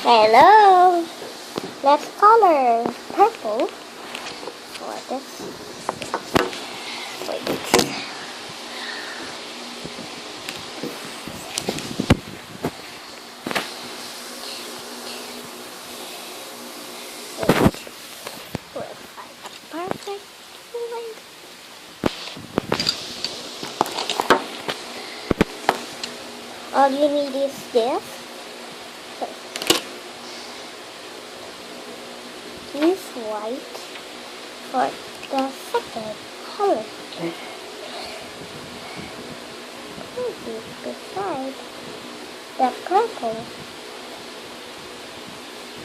Hello. Let's color purple for this. Wait. We'll find a perfect line. All you need is this. Use white for the second color. Beside the purple,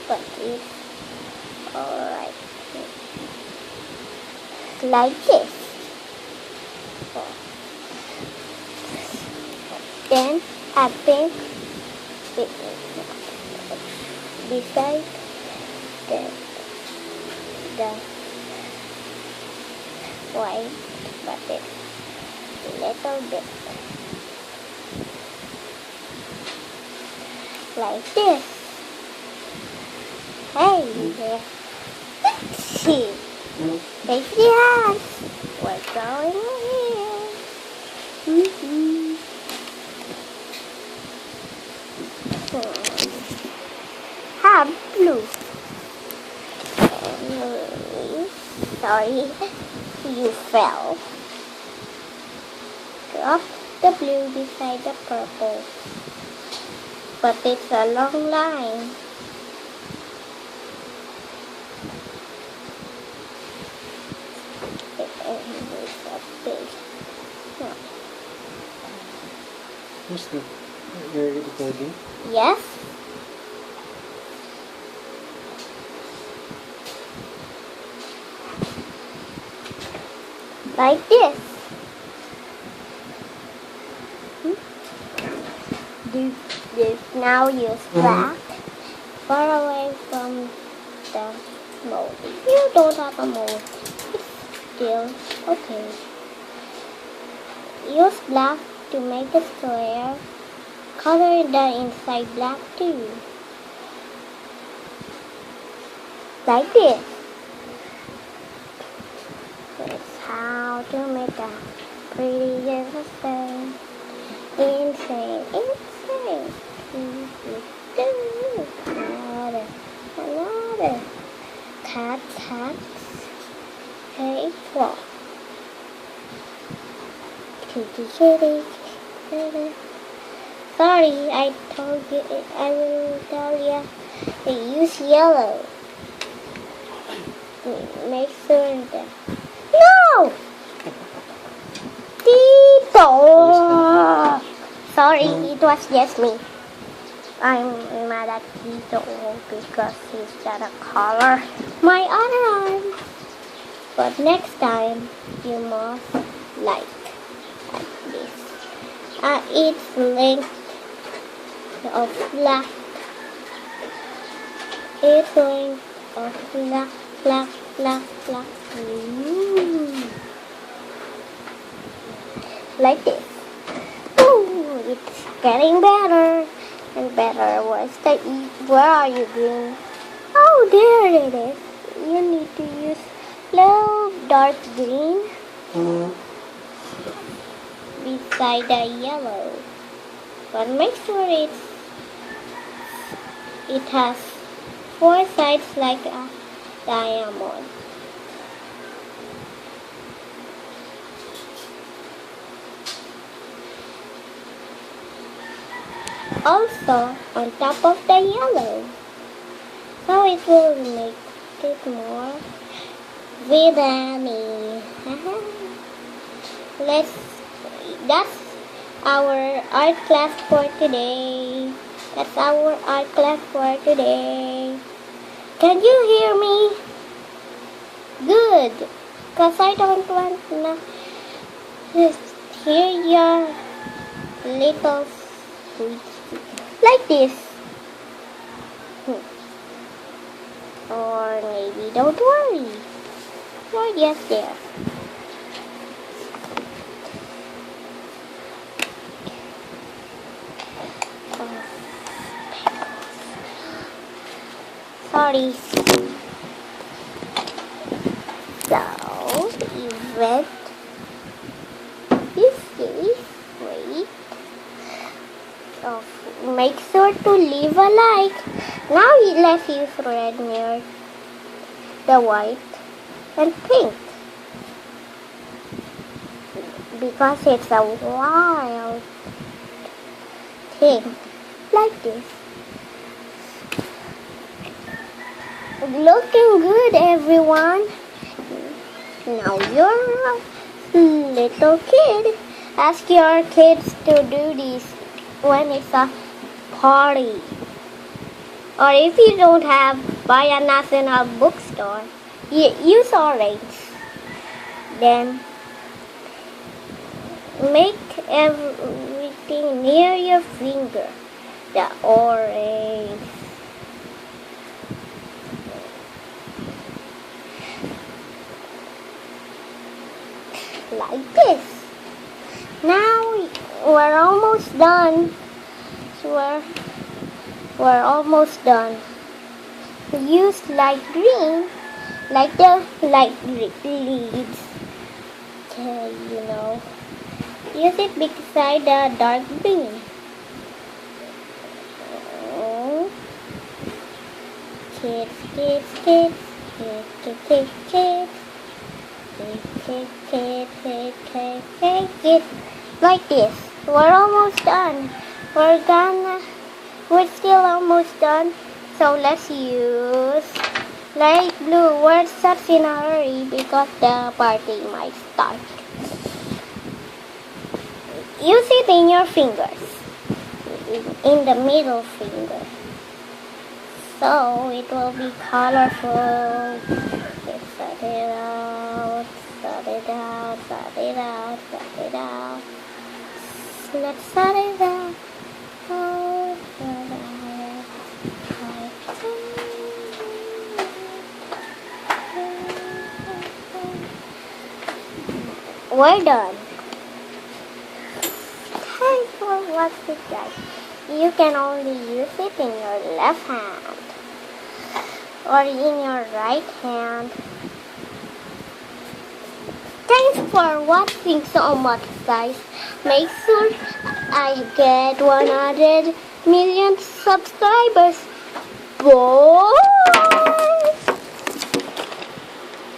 but it's alright. Like this. Then add pink beside the white, but it's a little bit like this. Hey there. Let's see. Take the hands. We're going here. Have blue. Sorry, you fell. Drop the blue beside the purple. But it's a long line. What's the you're recording? Yes. Like this. Now use black far away from the mold. If you don't have a mold, it's still okay. Use black to make a square. Color the inside black too. Like this. That's how to make a pretty insane. Another. Cats. Hey, frog. Kitty. Sorry, I told you. I will tell you. Use yellow. Make sure that. No! Tito! Sorry, it was just me. I'm mad at Tito because he's got a color my other arm. But next time, you must like this. It's linked of black. It's linked of black. Like this. Ooh, it's getting better and better. Where are you, green? Oh, there it is. You need to use little dark green beside the yellow. But make sure it has 4 sides like a diamond. Also on top of the yellow, so it will make it more villainy. That's our art class for today. Can you hear me? Good, cause I don't want to hear your little squeak. Like this. Or maybe don't worry. You're just there. Sorry. So, event this is wait. So, make sure to leave a like. Now let's use red near the white and pink. Because it's a wild thing. Like this. Looking good, everyone. Now you're a little kid. Ask your kids to do this when it's a party. Or if you don't have, buy a national bookstore. Use orange. Then make everything near your finger. The orange. Like this. Now we're almost done. So we're almost done. Use light green, like the light leads. Okay, you know. Use it beside the dark green. Kids, kids, kids, kids, kids, kids, kids. Like this. We're almost done. We're still almost done. So let's use light blue. We're such in a hurry because the party might start. Use it in your fingers. In the middle finger. So it will be colorful. Set it out, set it out, set it out, set it out. Let's set it out. Oh, set it out. We're done. Thanks for watching, guys. You can only use it in your left hand or in your right hand. Thanks for watching so much, guys. Make sure I get 100 million subscribers. Bye!